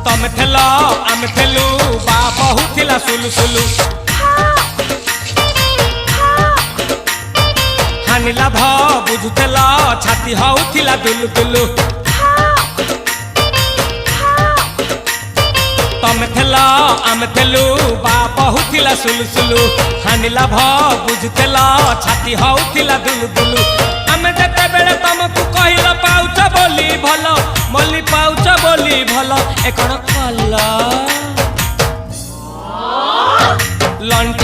तमे थेलो आमे थेलु बा बहुथिला सुलु सुलु हानि लाभ बुझुथेला छाती हउथिला दुलु दुलु तमे थेला आमे थेलु बा बहुथिला सुलु सुलु हानि लाभ बुझुथेला छाती हउथिला दुलु दुलु आमे जेते बेले तमकु कहिला पाउछ बोली भलो मल्ली पाउछ बोली भलो ए कोन कल लंठ